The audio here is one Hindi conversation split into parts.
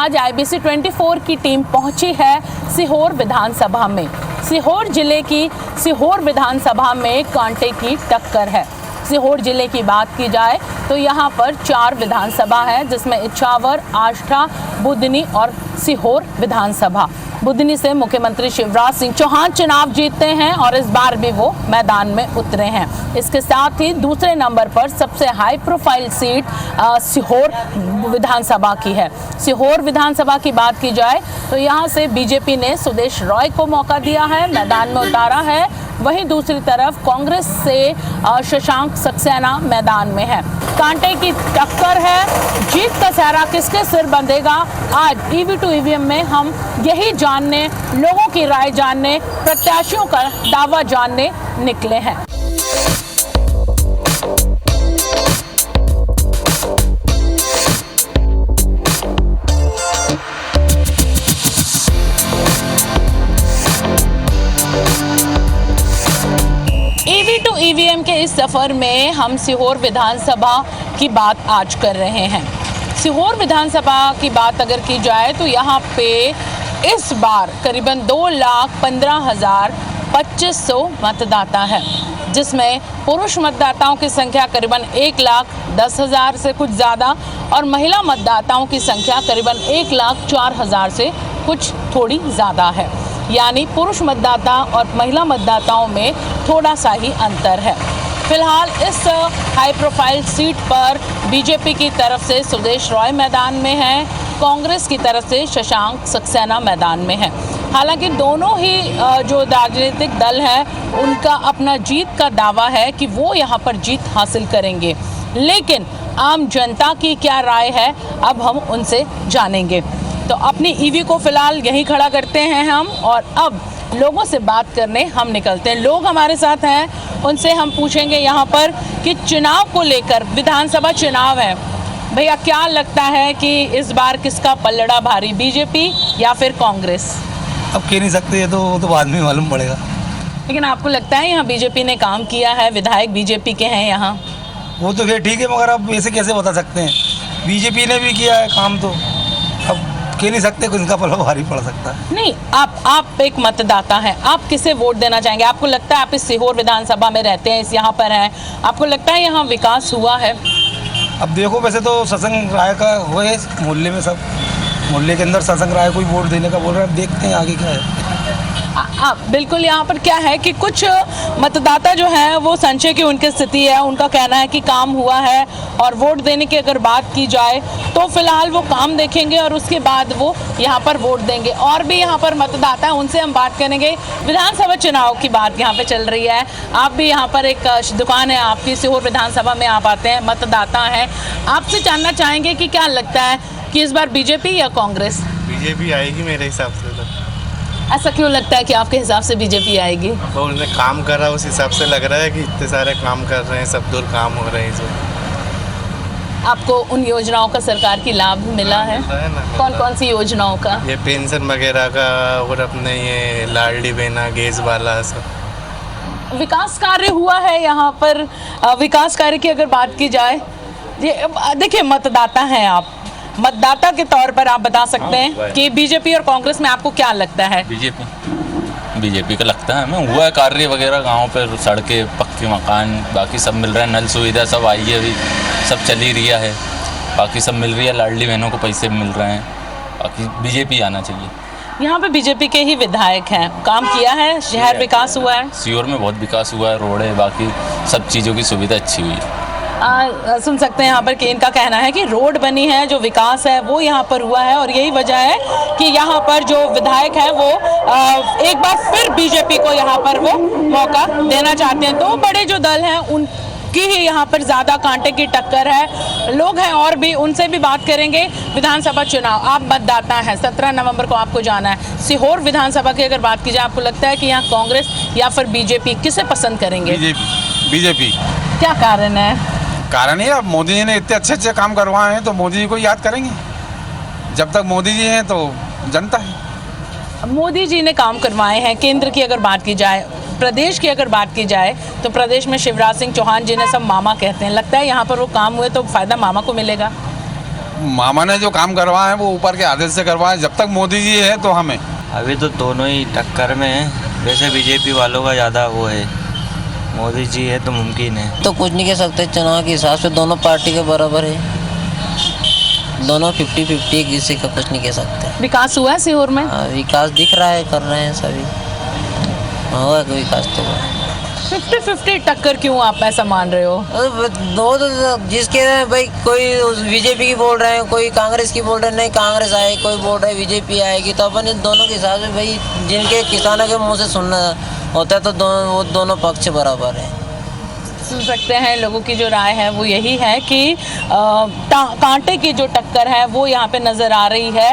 आज IBC 24 की टीम पहुंची है सीहोर विधानसभा में। सीहोर जिले की सीहोर विधानसभा में कांटे की टक्कर है। सीहोर जिले की बात की जाए तो यहाँ पर 4 विधानसभा है, जिसमें इछावर, आष्टा, बुधनी और सीहोर विधानसभा। बुधनी से मुख्यमंत्री शिवराज सिंह चौहान चुनाव जीतते हैं और इस बार भी वो मैदान में उतरे हैं। इसके साथ ही दूसरे नंबर पर सबसे हाई प्रोफाइल सीट सीहोर विधानसभा की है। सीहोर विधानसभा की बात की जाए तो यहाँ से बीजेपी ने सुदेश रॉय को मौका दिया है, मैदान में उतारा है। वहीं दूसरी तरफ कांग्रेस से शशांक सक्सेना मैदान में है। कांटे की टक्कर है, जीत का सहरा किसके सिर बंधेगा? आज EV to EVM में हम यही जानने, लोगों की राय जानने, प्रत्याशियों का दावा जानने निकले हैं। EV to EVM के इस सफर में हम सीहोर विधानसभा की बात आज कर रहे हैं। सीहोर विधानसभा की बात अगर की जाए तो यहाँ पे इस बार करीबन 2,15,2500 मतदाता है, जिसमें पुरुष मतदाताओं की संख्या करीबन 1,10,000 से कुछ ज़्यादा और महिला मतदाताओं की संख्या करीबन 1,04,000 से कुछ थोड़ी ज़्यादा है। यानी पुरुष मतदाता और महिला मतदाताओं में थोड़ा सा ही अंतर है। फिलहाल इस हाई प्रोफाइल सीट पर बीजेपी की तरफ से सुदेश रॉय मैदान में है, कांग्रेस की तरफ से शशांक सक्सेना मैदान में है। हालांकि दोनों ही जो राजनीतिक दल है उनका अपना जीत का दावा है कि वो यहाँ पर जीत हासिल करेंगे, लेकिन आम जनता की क्या राय है अब हम उनसे जानेंगे। तो अपनी EV को फिलहाल यहीं खड़ा करते हैं हम और अब लोगों से बात करने हम निकलते हैं। लोग हमारे साथ हैं, उनसे हम पूछेंगे यहाँ पर कि चुनाव को लेकर, विधानसभा चुनाव है भैया, क्या लगता है कि इस बार किसका पल्लड़ा भारी, बीजेपी या फिर कांग्रेस? अब कह नहीं सकते, ये तो बाद में मालूम पड़ेगा। लेकिन आपको लगता है यहाँ बीजेपी ने काम किया है, विधायक बीजेपी के हैं यहाँ? वो तो फिर ठीक है, मगर अब ऐसे कैसे बता सकते हैं? बीजेपी ने भी किया है काम, तो अब कह नहीं सकते किसका पल्ला भारी पड़ सकता है। नहीं, आप एक मतदाता हैं, आप किसे वोट देना चाहेंगे? आपको लगता है, आप इस सीहोर विधानसभा में रहते हैं, इस यहाँ पर हैं, आपको लगता है यहाँ विकास हुआ है? अब देखो, वैसे तो शशांक राय का हुआ है मोहल्ले में, सब मोहल्ले के अंदर शशांक राय को वोट देने का बोल रहे हैं। अब देखते हैं आगे क्या है। बिल्कुल, यहाँ पर क्या है कि कुछ मतदाता जो हैं वो संशय की उनकी स्थिति है, उनका कहना है कि काम हुआ है और वोट देने की अगर बात की जाए तो फिलहाल वो काम देखेंगे और उसके बाद वो यहाँ पर वोट देंगे। और भी यहाँ पर मतदाता हैं, उनसे हम बात करेंगे। विधानसभा चुनाव की बात यहाँ पे चल रही है, आप भी यहाँ पर एक दुकान है आपकी, सीहोर विधानसभा में आप आते हैं, मतदाता हैं, आपसे जानना चाहेंगे कि क्या लगता है कि इस बार बीजेपी या कांग्रेस? बीजेपी आएगी मेरे हिसाब से। तो ऐसा क्यों लगता है कि आपके हिसाब से बीजेपी आएगी? तो उन्होंने काम कर रहा है, उस हिसाब से लग रहा है कि इतने सारे काम कर रहे हैं, सब दूर काम हो रहे हैं। जो आपको उन योजनाओं का सरकार की लाभ मिला है? कौन कौन सी योजनाओं का? ये पेंशन वगैरह का और अपने ये लाडली बहना, गैस वाला, सब विकास कार्य हुआ है यहाँ पर। विकास कार्य की अगर बात की जाए, ये देखिए, मतदाता हैं आप, मतदाता के तौर पर आप बता सकते हैं कि बीजेपी और कांग्रेस में आपको क्या लगता है? बीजेपी का लगता है हमें। हुआ है कार्य वगैरह, गांव पर सड़कें, पक्के मकान, बाकी सब मिल रहा है, नल सुविधा सब आई है, अभी सब चल ही रहा है, बाकी सब मिल रही है, लाडली बहनों को पैसे मिल रहे हैं, बाकी बीजेपी आना चाहिए। यहाँ पे बीजेपी के ही विधायक हैं, काम किया है, शहर विकास हुआ है, सीहोर में बहुत विकास हुआ है, रोड है, बाकी सब चीज़ों की सुविधा अच्छी हुई है। सुन सकते हैं यहाँ पर कि इनका कहना है कि रोड बनी है, जो विकास है वो यहाँ पर हुआ है और यही वजह है कि यहाँ पर जो विधायक है वो एक बार फिर बीजेपी को यहाँ पर वो मौका देना चाहते हैं। दो बड़े जो दल हैं उनकी ही यहाँ पर ज़्यादा कांटे की टक्कर है। लोग हैं और भी, उनसे भी बात करेंगे। विधानसभा चुनाव, आप मतदाता हैं, 17 नवंबर को आपको जाना है। सीहोर विधानसभा की अगर बात की जाए, आपको लगता है कि यहाँ कांग्रेस या फिर बीजेपी, किसे पसंद करेंगे? बीजेपी। क्या कारण है? कारण ये, अब मोदी जी ने इतने अच्छे अच्छे काम करवाए हैं तो मोदी जी को याद करेंगे। जब तक मोदी जी हैं तो जनता है। मोदी जी ने काम करवाए हैं। केंद्र की अगर बात की जाए, प्रदेश की अगर बात की जाए तो प्रदेश में शिवराज सिंह चौहान जिन्हें सब मामा कहते हैं, लगता है यहाँ पर वो काम हुए तो फ़ायदा मामा को मिलेगा? मामा ने जो काम करवाए हैं वो ऊपर के आदेश से करवाए। जब तक मोदी जी है तो हमें। अभी तो दोनों ही टक्कर में हैं। वैसे बीजेपी वालों का ज़्यादा वो है, मोदी जी है तो मुमकिन है। तो कुछ नहीं कह सकते, चुनाव के हिसाब से दोनों पार्टी के बराबर है, दोनों 50-50, किसी का कुछ नहीं कह सकते। विकास हुआ है सीहोर में? विकास दिख रहा है, कर रहे हैं सभी, होगा कोई विकास तो हुआ। 50-50 टक्कर क्यों आप ऐसा मान रहे हो? दो जिसके भाई कोई बीजेपी की बोल रहे हैं, कोई कांग्रेस की बोल रहे हैं, नहीं कांग्रेस आए, कोई बोल रहा है बीजेपी आएगी, तो अपन इन दोनों के हिसाब से भाई जिनके किसानों के मुंह से सुनना होता है तो वो दोनों पक्ष बराबर है। सुन सकते हैं लोगों की जो राय है वो यही है कि कांटे की जो टक्कर है वो यहाँ पे नजर आ रही है।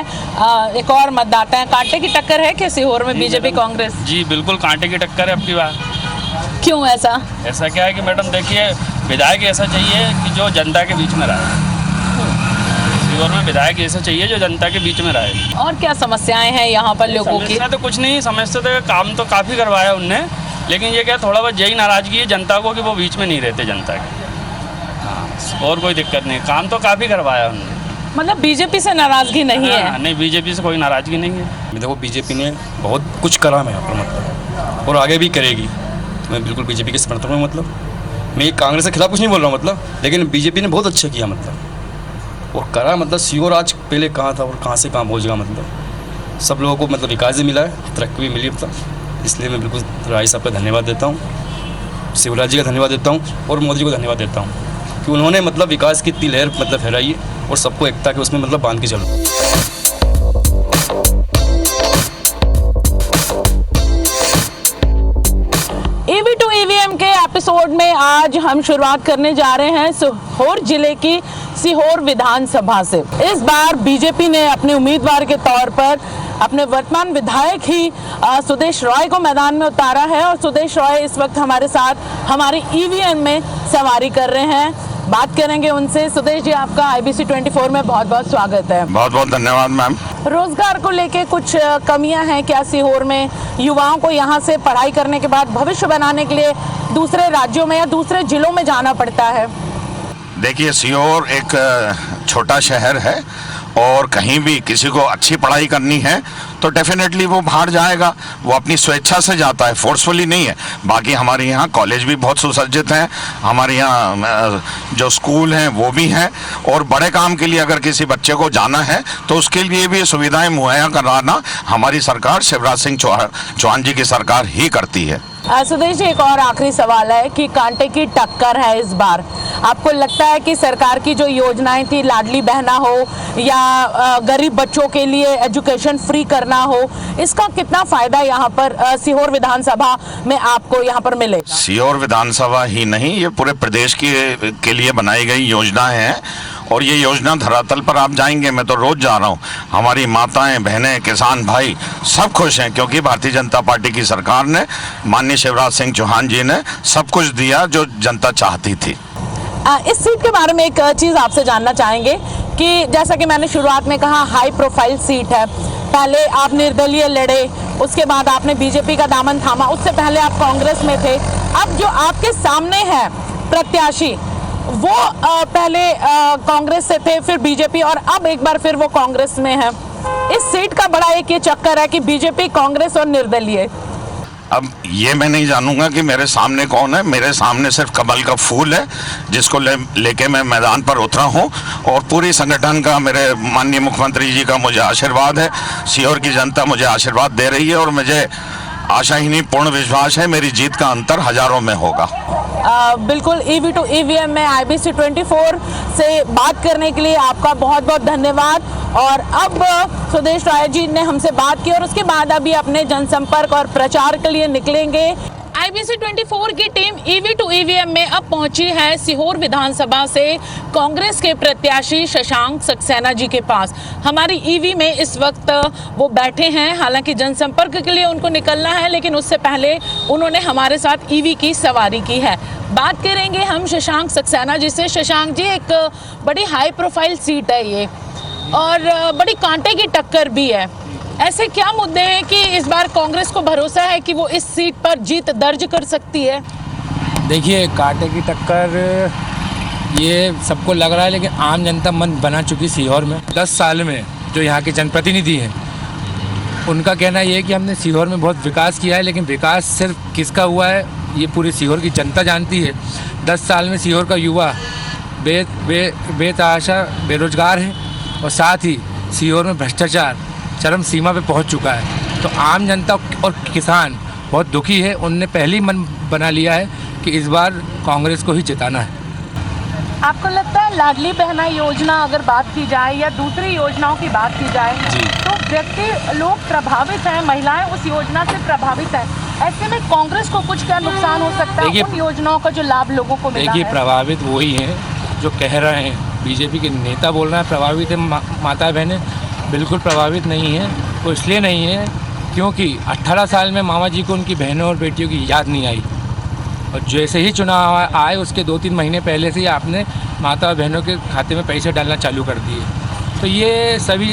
एक और मतदाता है, कांटे की टक्कर है क्या सीहोर में बीजेपी कांग्रेस? जी बिल्कुल कांटे की टक्कर है अब की बार। क्यों ऐसा? ऐसा क्या है कि मैडम देखिए, विधायक ऐसा चाहिए कि जो जनता के बीच में रहे। सीहोर में विधायक ऐसा चाहिए जो जनता के बीच में रहे। और क्या समस्याएं हैं यहाँ पर लोगों की? समस्या तो कुछ नहीं, समस्या तो काम तो काफ़ी करवाया उनने, लेकिन ये क्या थोड़ा बहुत यही नाराज़गी है जनता को कि वो बीच में नहीं रहते जनता के। हाँ, और कोई दिक्कत नहीं, काम तो काफ़ी करवाया उन्होंने। मतलब बीजेपी से नाराजगी नहीं है? नहीं, बीजेपी से कोई नाराज़गी नहीं है। देखो बीजेपी ने बहुत कुछ करा है यहाँ पर, मतलब और आगे भी करेगी। मैं बिल्कुल बीजेपी के समर्थन में, मतलब मैं कांग्रेस के खिलाफ कुछ नहीं बोल रहा हूँ, मतलब लेकिन बीजेपी ने बहुत अच्छा किया, मतलब और करा। मतलब सीहोर आज पहले कहाँ था और कहाँ से कहाँ पहुँच गया, मतलब सब लोगों को मतलब विकास भी मिला है, तरक्की भी मिली, मतलब इसलिए मैं बिल्कुल राय साहब का धन्यवाद देता हूँ, शिवराज जी का धन्यवाद देता हूँ और मोदी जी को धन्यवाद देता हूँ कि उन्होंने मतलब विकास की इतनी लहर मतलब फैलाई है और सबको एकता के उसमें मतलब बांध के चलो। ईवी टू ईवीएम के एपिसोड में आज हम शुरुआत करने जा रहे हैं सीहोर जिले की सीहोर विधानसभा से। इस बार बीजेपी ने अपने उम्मीदवार के तौर पर अपने वर्तमान विधायक ही सुदेश रॉय को मैदान में उतारा है और सुदेश रॉय इस वक्त हमारे साथ हमारी ईवीएम में सवारी कर रहे हैं। बात करेंगे उनसे। सुदेश जी, आपका IBC 24 में बहुत बहुत स्वागत है। बहुत बहुत धन्यवाद मैम। रोजगार को लेके कुछ कमियां हैं क्या सीहोर में? युवाओं को यहाँ से पढ़ाई करने के बाद भविष्य बनाने के लिए दूसरे राज्यों में या दूसरे जिलों में जाना पड़ता है। देखिए, सीहोर एक छोटा शहर है और कहीं भी किसी को अच्छी पढ़ाई करनी है तो डेफिनेटली वो बाहर जाएगा, वो अपनी स्वेच्छा से जाता है, फोर्सफुली नहीं है। बाकी हमारे यहाँ कॉलेज भी बहुत सुसज्जित हैं, हमारे यहाँ जो स्कूल हैं वो भी हैं और बड़े काम के लिए अगर किसी बच्चे को जाना है तो उसके लिए भी सुविधाएं मुहैया कराना हमारी सरकार, शिवराज सिंह चौहान जी की सरकार ही करती है। सुदेश जी, एक और आखिरी सवाल है कि कांटे की टक्कर है इस बार। आपको लगता है कि सरकार की जो योजनाएं थी, लाडली बहना हो या गरीब बच्चों के लिए एजुकेशन फ्री करना हो, इसका कितना फायदा यहाँ पर सीहोर विधानसभा में आपको यहाँ पर मिले? सीहोर विधानसभा ही नहीं, ये पूरे प्रदेश के लिए बनाई गई योजनाएं हैं और ये योजना धरातल पर आप जाएंगे, मैं तो रोज जा रहा हूँ, हमारी माताएं, बहनें, किसान भाई सब खुश हैं क्योंकि भारतीय जनता पार्टी की सरकार ने, माननीय शिवराज सिंह चौहान जी ने सब कुछ दिया जो जनता चाहती थी। इस सीट के बारे में एक चीज़ आपसे जानना चाहेंगे कि जैसा कि मैंने शुरुआत में कहा, हाई प्रोफाइल सीट है। पहले आप निर्दलीय लड़े, उसके बाद आपने बीजेपी का दामन थामा, उससे पहले आप कांग्रेस में थे। अब जो आपके सामने है प्रत्याशी, वो पहले कांग्रेस से थे, फिर बीजेपी और अब एक बार फिर वो कांग्रेस में है। इस सीट का बड़ा एक ये चक्कर है कि बीजेपी, कांग्रेस और निर्दलीय। अब ये मैं नहीं जानूंगा कि मेरे सामने कौन है, मेरे सामने सिर्फ कमल का फूल है जिसको लेके मैं मैदान पर उतरा हूँ और पूरी संगठन का, मेरे माननीय मुख्यमंत्री जी का मुझे आशीर्वाद है, सीहोर की जनता मुझे आशीर्वाद दे रही है और मुझे आशा ही नहीं पूर्ण विश्वास है मेरी जीत का अंतर हजारों में होगा। बिल्कुल। ईवी टू ईवीएम में IBC 24 से बात करने के लिए आपका बहुत बहुत धन्यवाद। और अब सुदेश रॉय जी ने हमसे बात की और उसके बाद अभी अपने जनसंपर्क और प्रचार के लिए निकलेंगे। IBC 24 की टीम ईवी टू ईवीएम में अब पहुंची है सीहोर विधानसभा से कांग्रेस के प्रत्याशी शशांक सक्सेना जी के पास। हमारी ईवी में इस वक्त वो बैठे हैं, हालांकि जनसंपर्क के लिए उनको निकलना है, लेकिन उससे पहले उन्होंने हमारे साथ ईवी की सवारी की है। बात करेंगे हम शशांक सक्सेना जी से। शशांक जी, एक बड़ी हाई प्रोफाइल सीट है ये और बड़ी कांटे की टक्कर भी है। ऐसे क्या मुद्दे हैं कि इस बार कांग्रेस को भरोसा है कि वो इस सीट पर जीत दर्ज कर सकती है? देखिए, कांटे की टक्कर ये सबको लग रहा है, लेकिन आम जनता मन बना चुकी सीहोर में। 10 साल में जो यहाँ के जनप्रतिनिधि हैं उनका कहना ये है कि हमने सीहोर में बहुत विकास किया है, लेकिन विकास सिर्फ किसका हुआ है ये पूरी सीहोर की जनता जानती है। 10 साल में सीहोर का युवा बेतहाशा बेरोजगार है और साथ ही सीहोर में भ्रष्टाचार चरम सीमा पे पहुंच चुका है। तो आम जनता और किसान बहुत दुखी है। उनने पहले ही मन बना लिया है कि इस बार कांग्रेस को ही जिताना है। आपको लगता है लाडली बहना योजना अगर बात की जाए या दूसरी योजनाओं की बात की जाए तो व्यक्ति लोग प्रभावित हैं, महिलाएं उस योजना से प्रभावित हैं, ऐसे में कांग्रेस को कुछ क्या नुकसान हो सकता है उन योजनाओं का जो लाभ लोगों को मिला है? देखिए, प्रभावित वही हैं जो कह रहे हैं। बीजेपी के नेता बोल रहे हैं प्रभावित है माता बहनें, बिल्कुल प्रभावित नहीं है। वो इसलिए नहीं है क्योंकि 18 साल में मामा जी को उनकी बहनों और बेटियों की याद नहीं आई, और जैसे ही चुनाव आए उसके 2-3 महीने पहले से ही आपने माता और बहनों के खाते में पैसे डालना चालू कर दिए। तो ये सभी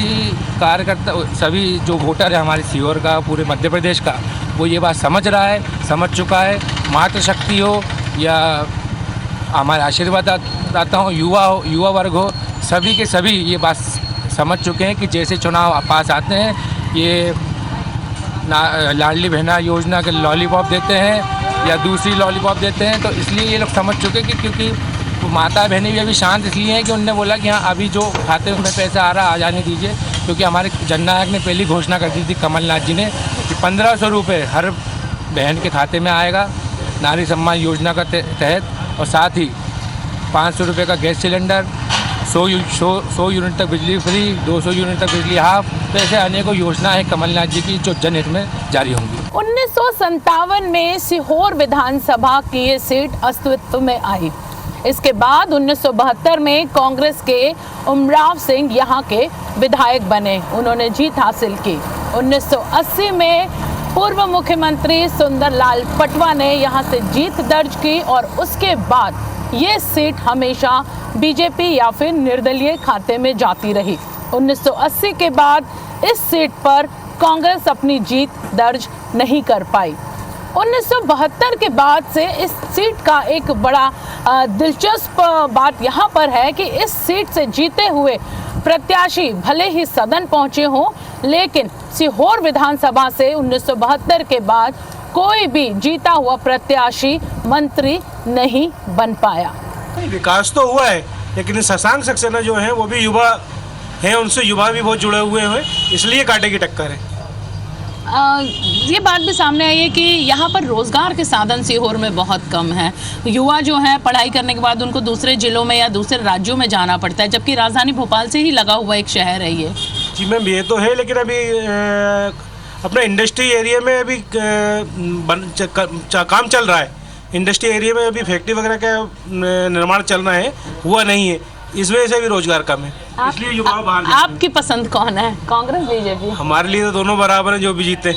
कार्यकर्ता, सभी जो वोटर है हमारे सीहोर का, पूरे मध्य प्रदेश का, वो ये बात समझ रहा है, समझ चुका है। मातृशक्ति हो या हमारे आशीर्वाददाता हो, युवा वर्ग हो, सभी के सभी ये बात समझ चुके हैं कि जैसे चुनाव पास आते हैं ये लाडली बहना योजना के लॉलीपॉप देते हैं या दूसरी लॉलीपॉप देते हैं। तो इसलिए ये लोग समझ चुके कि क्योंकि माता बहनें भी अभी शांत इसलिए हैं कि उनने बोला कि हाँ अभी जो खाते में पैसा आ रहा आ जाने दीजिए, क्योंकि हमारे जननायक ने पहली घोषणा कर दी थी कमलनाथ जी ने कि 1500 रुपये हर बहन के खाते में आएगा नारी सम्मान योजना का तहत, और साथ ही 500 रुपये का गैस सिलेंडर, 100 यूनिट तक बिजली फ्री, 200 यूनिट तक बिजली हाफ। तो ऐसे अनेकों योजनाएं हैं कमलनाथ जी की जो जनहित में जारी होंगी। 1957 में सीहोर विधानसभा की ये सीट अस्तित्व में आई। इसके बाद 1972 में कांग्रेस के उमराव सिंह यहाँ के विधायक बने, उन्होंने जीत हासिल की। 1980 में पूर्व मुख्यमंत्री सुंदरलाल पटवा ने यहाँ से जीत दर्ज की और उसके बाद ये सीट हमेशा बीजेपी या फिर निर्दलीय खाते में जाती रही। 1980 के बाद इस सीट पर कांग्रेस अपनी जीत दर्ज नहीं कर पाई। 1972 के बाद से इस सीट का एक बड़ा दिलचस्प बात यहाँ पर है कि इस सीट से जीते हुए प्रत्याशी भले ही सदन पहुँचे हों, लेकिन सीहोर विधानसभा से 1972 के बाद कोई भी जीता हुआ प्रत्याशी मंत्री नहीं बन पाया। विकास तो हुआ है, लेकिन शशांक सक्सेना जो है वो भी युवा हैं, उनसे युवा भी बहुत जुड़े हुए हैं, इसलिए कांटे की टक्कर है। ये बात भी सामने आई है कि यहाँ पर रोजगार के साधन सीहोर में बहुत कम है। युवा जो है पढ़ाई करने के बाद उनको दूसरे जिलों में या दूसरे राज्यों में जाना पड़ता है, जबकि राजधानी भोपाल से ही लगा हुआ एक शहर है ये। जी मैम, ये तो है, लेकिन अभी अपना इंडस्ट्री एरिया में अभी काम चल रहा है। इंडस्ट्री एरिया में अभी फैक्ट्री वगैरह का निर्माण चलना है, हुआ नहीं है, इस वजह से भी रोजगार कम है, इसलिए युवा बाहर। आपकी पसंद कौन है, कांग्रेस बीजेपी? हमारे लिए तो दोनों बराबर हैं, जो भी जीते।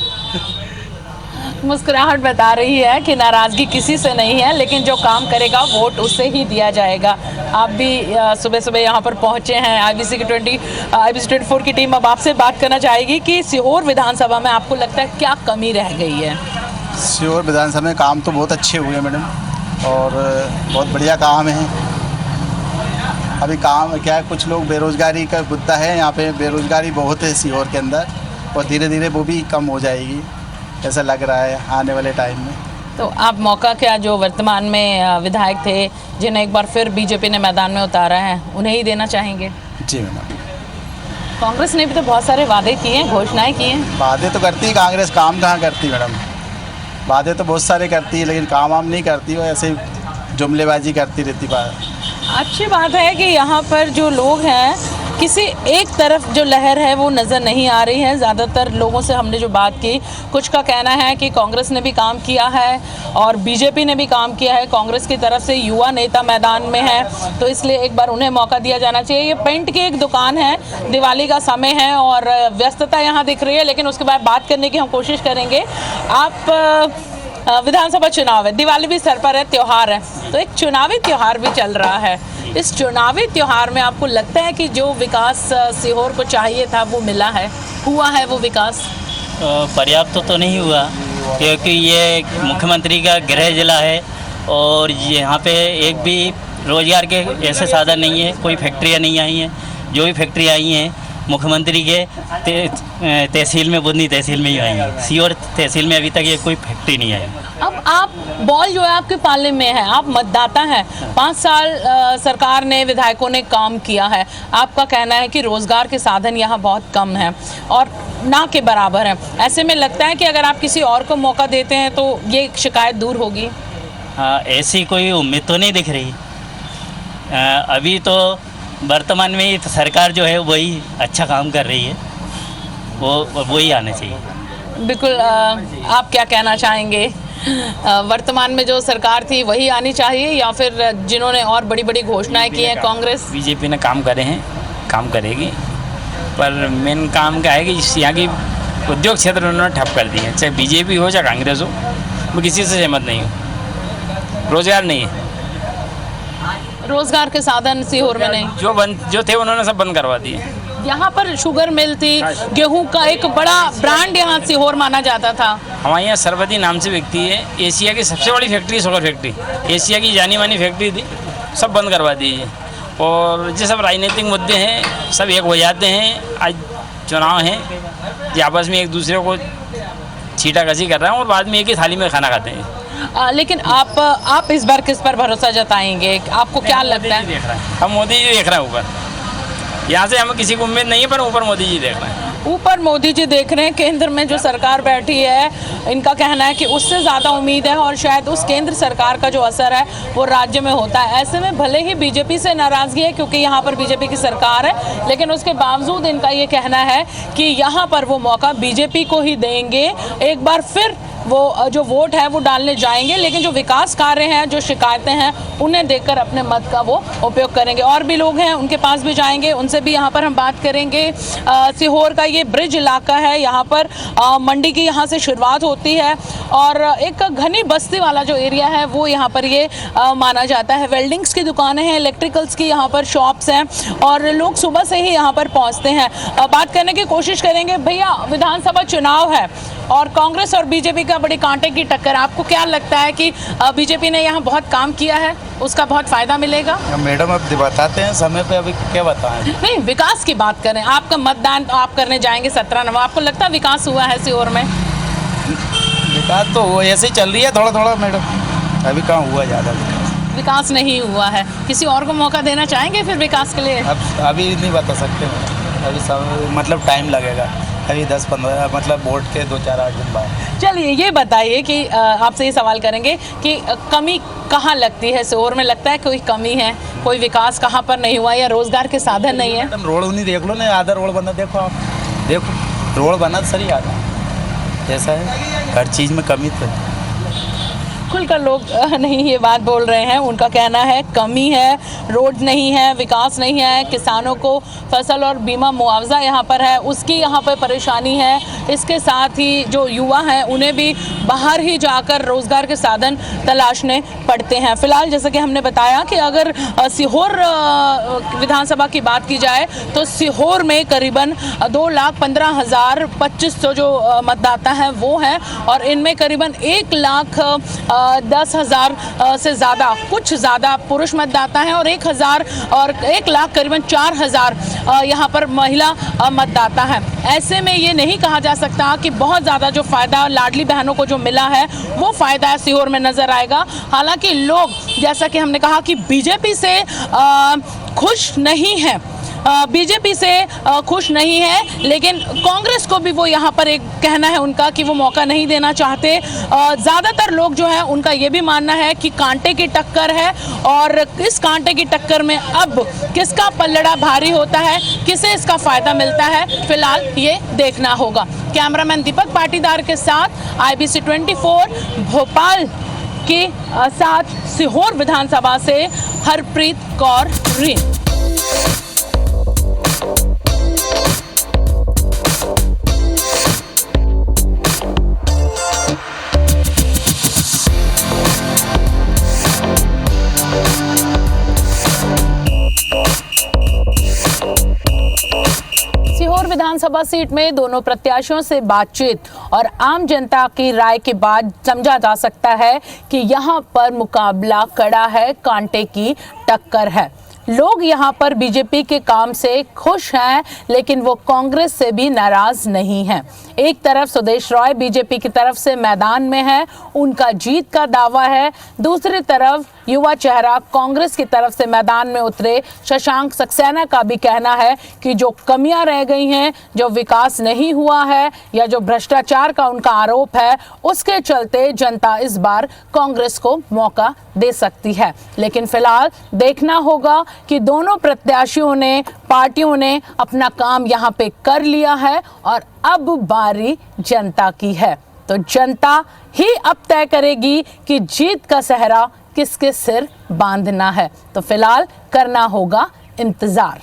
मुस्कुराहट बता रही है कि नाराजगी किसी से नहीं है, लेकिन जो काम करेगा वोट उससे ही दिया जाएगा। आप भी सुबह सुबह यहाँ पर पहुँचे हैं। IBC 24 की टीम अब आपसे बात करना चाहेगी कि सीहोर विधानसभा में आपको लगता है क्या कमी रह गई है? सीहोर विधानसभा में काम तो बहुत अच्छे हुए मैडम, और बहुत बढ़िया काम है। अभी काम क्या है, कुछ लोग बेरोज़गारी का मुद्दा है, यहाँ पे बेरोज़गारी बहुत है सीहोर के अंदर, और धीरे धीरे वो भी कम हो जाएगी ऐसा लग रहा है आने वाले टाइम में। तो आप मौका क्या जो वर्तमान में विधायक थे जिन्हें एक बार फिर बीजेपी ने मैदान में उतारा है, उन्हें ही देना चाहेंगे? जी मैडम। कांग्रेस ने भी तो बहुत सारे वादे किए हैं, घोषणाएं की हैं। वादे तो करती है कांग्रेस, काम कहाँ करती मैडम? वादे तो बहुत सारे करती है, लेकिन काम वाम नहीं करती, वो ऐसे जुमलेबाजी करती रहती बात। अच्छी बात है कि यहाँ पर जो लोग हैं, किसी एक तरफ जो लहर है वो नज़र नहीं आ रही है। ज़्यादातर लोगों से हमने जो बात की, कुछ का कहना है कि कांग्रेस ने भी काम किया है और बीजेपी ने भी काम किया है। कांग्रेस की तरफ से युवा नेता मैदान में है, तो इसलिए एक बार उन्हें मौका दिया जाना चाहिए। ये पेंट की एक दुकान है, दिवाली का समय है और व्यस्तता यहाँ दिख रही है, लेकिन उसके बाद बात करने की हम कोशिश करेंगे। आप विधानसभा चुनाव है, दिवाली भी सर पर है, त्यौहार है, तो एक चुनावी त्यौहार भी चल रहा है। इस चुनावी त्यौहार में आपको लगता है कि जो विकास सीहोर को चाहिए था वो मिला है, हुआ है वो विकास? पर्याप्त तो नहीं हुआ, क्योंकि ये मुख्यमंत्री का गृह जिला है और यहाँ पे एक भी रोजगार के ऐसे साधन नहीं है, कोई फैक्ट्रियाँ नहीं आई हैं। जो भी फैक्ट्री आई हैं मुख्यमंत्री के तहसील में, बुधनी तहसील में ही आई हैं। सीहोर तहसील में अभी तक ये कोई फैक्ट्री नहीं आई। अब आप बॉल जो है आपके पाले में है, आप मतदाता हैं। 5 साल सरकार ने, विधायकों ने काम किया है। आपका कहना है कि रोजगार के साधन यहाँ बहुत कम हैं और ना के बराबर हैं। ऐसे में लगता है कि अगर आप किसी और को मौका देते हैं तो ये शिकायत दूर होगी? हाँ, ऐसी कोई उम्मीद तो नहीं दिख रही। अभी तो वर्तमान में सरकार जो है वही अच्छा काम कर रही है, वही आना चाहिए। बिल्कुल। आप क्या कहना चाहेंगे? वर्तमान में जो सरकार थी वही आनी चाहिए या फिर जिन्होंने और बड़ी बड़ी घोषणाएं की हैं कांग्रेस? बीजेपी ने काम करे हैं, काम करेगी, पर मेन काम क्या है कि यहाँ की उद्योग क्षेत्र उन्होंने ठप कर दिए। चाहे बीजेपी हो चाहे कांग्रेस हो, मैं किसी से सहमत नहीं हूँ। रोजगार नहीं है, रोजगार के साधन सीहोर में नहीं। जो थे उन्होंने सब बंद करवा दिए। यहाँ पर शुगर मिल थी, गेहूं का एक बड़ा ब्रांड यहाँ सीहोर माना जाता था। हमारे यहाँ सरवती नाम से व्यक्ति है, एशिया की सबसे बड़ी फैक्ट्री शुगर फैक्ट्री, एशिया की जानी मानी फैक्ट्री थी, सब बंद करवा दीजिए। और जो सब राजनीतिक मुद्दे हैं सब एक हो जाते हैं। आज चुनाव हैं, ये आपस में एक दूसरे को छीटाकशी कर रहे हैं और बाद में एक ही थाली में खाना खाते हैं। लेकिन आप इस बार किस पर भरोसा जताएंगे? आपको क्या लगता है? हम मोदी जी देख रहे हैं ऊपर, यहाँ से हमें किसी को उम्मीद नहीं है, पर ऊपर मोदी जी देख रहे हैं। ऊपर मोदी जी देख रहे हैं। केंद्र में जो सरकार बैठी है, इनका कहना है कि उससे ज़्यादा उम्मीद है और शायद उस केंद्र सरकार का जो असर है वो राज्य में होता है। ऐसे में भले ही बीजेपी से नाराज़गी है क्योंकि यहाँ पर बीजेपी की सरकार है, लेकिन उसके बावजूद इनका ये कहना है कि यहाँ पर वो मौका बीजेपी को ही देंगे। एक बार फिर वो जो वोट है वो डालने जाएंगे, लेकिन जो विकास कार्य हैं, जो शिकायतें हैं, उन्हें देखकर अपने मत का वो उपयोग करेंगे। और भी लोग हैं, उनके पास भी जाएंगे, उनसे भी यहाँ पर हम बात करेंगे। सीहोर का ये ब्रिज इलाका है, यहाँ पर मंडी की यहाँ से शुरुआत होती है और एक घनी बस्ती वाला जो एरिया है वो यहाँ पर ये माना जाता है। वेल्डिंग्स की दुकानें हैं, इलेक्ट्रिकल्स की यहाँ पर शॉप्स हैं और लोग सुबह से ही यहाँ पर पहुँचते हैं। बात करने की कोशिश करेंगे। भैया, विधानसभा चुनाव है और कांग्रेस और बीजेपी का बड़ी कांटे की टक्कर। आपको क्या लगता है कि बीजेपी ने यहाँ बहुत काम किया है, उसका बहुत फायदा मिलेगा? मैडम अब बताते हैं समय पे, अभी क्या बताएं? नहीं, विकास की बात करें। आपका मतदान आप करने जाएंगे 17 नवंबर, आपको लगता है विकास हुआ है सीहोर में? विकास तो वो ऐसे ही चल रही है थोड़ा थोड़ा मैडम, अभी कहाँ हुआ ज़्यादा विकास नहीं हुआ है। किसी और को मौका देना चाहेंगे फिर विकास के लिए? अब अभी नहीं बता सकते, अभी सब मतलब टाइम लगेगा, अभी 10-15 मतलब वोट के 2-4-8 दिन बाद। चलिए ये बताइए कि आपसे ये सवाल करेंगे कि कमी कहाँ लगती है सीहोर में? लगता है कोई कमी है, कोई विकास कहाँ पर नहीं हुआ या रोजगार के साधन नहीं है? रोड नहीं देख लो ना, आधा रोड बना, देखो आप, देखो रोड बना सही आधा, ऐसा है हर चीज़ में कमी तो। खुलकर लोग नहीं ये बात बोल रहे हैं। उनका कहना है कमी है, रोड नहीं है, विकास नहीं है, किसानों को फसल और बीमा मुआवजा यहाँ पर है उसकी यहाँ पर परेशानी है। इसके साथ ही जो युवा हैं उन्हें भी बाहर ही जाकर रोज़गार के साधन तलाशने पड़ते हैं। फ़िलहाल जैसे कि हमने बताया कि अगर सीहोर विधानसभा की बात की जाए तो सीहोर में करीबन 2,15,2500 जो मतदाता हैं वो हैं और इनमें करीबन 1,10,000 से ज़्यादा, कुछ ज़्यादा पुरुष मतदाता हैं और 1 लाख करीबन 4,000 यहाँ पर महिला मतदाता हैं। ऐसे में ये नहीं कहा जा सकता कि बहुत ज़्यादा जो फ़ायदा लाडली बहनों को जो मिला है वो फ़ायदा सीहोर में नज़र आएगा। हालांकि लोग, जैसा कि हमने कहा, कि बीजेपी से खुश नहीं है, बीजेपी से खुश नहीं है, लेकिन कांग्रेस को भी वो यहाँ पर एक कहना है उनका कि वो मौका नहीं देना चाहते। ज़्यादातर लोग जो है उनका ये भी मानना है कि कांटे की टक्कर है और इस कांटे की टक्कर में अब किसका पल्लड़ा भारी होता है, किसे इसका फ़ायदा मिलता है, फिलहाल ये देखना होगा। कैमरामैन दीपक पाटीदार के साथ IBC 24 भोपाल के साथ सीहोर विधानसभा से हरप्रीत कौर रीन। विधानसभा सीट में दोनों प्रत्याशियों से बातचीत और आम जनता की राय के बाद समझा जा सकता है कि यहाँ पर मुकाबला कड़ा है, कांटे की टक्कर है। लोग यहाँ पर बीजेपी के काम से खुश हैं, लेकिन वो कांग्रेस से भी नाराज नहीं हैं। एक तरफ सुदेश रॉय बीजेपी की तरफ से मैदान में है, उनका जीत का दावा है। दूसरी तरफ युवा चेहरा कांग्रेस की तरफ से मैदान में उतरे शशांक सक्सेना का भी कहना है कि जो कमियां रह गई हैं, जो विकास नहीं हुआ है या जो भ्रष्टाचार का उनका आरोप है, उसके चलते जनता इस बार कांग्रेस को मौका दे सकती है। लेकिन फिलहाल देखना होगा कि दोनों प्रत्याशियों ने, पार्टियों ने अपना काम यहाँ पे कर लिया है और अब बारी जनता की है। तो जनता ही अब तय करेगी कि जीत का सहरा किसके सिर बांधना है। तो फिलहाल करना होगा इंतजार।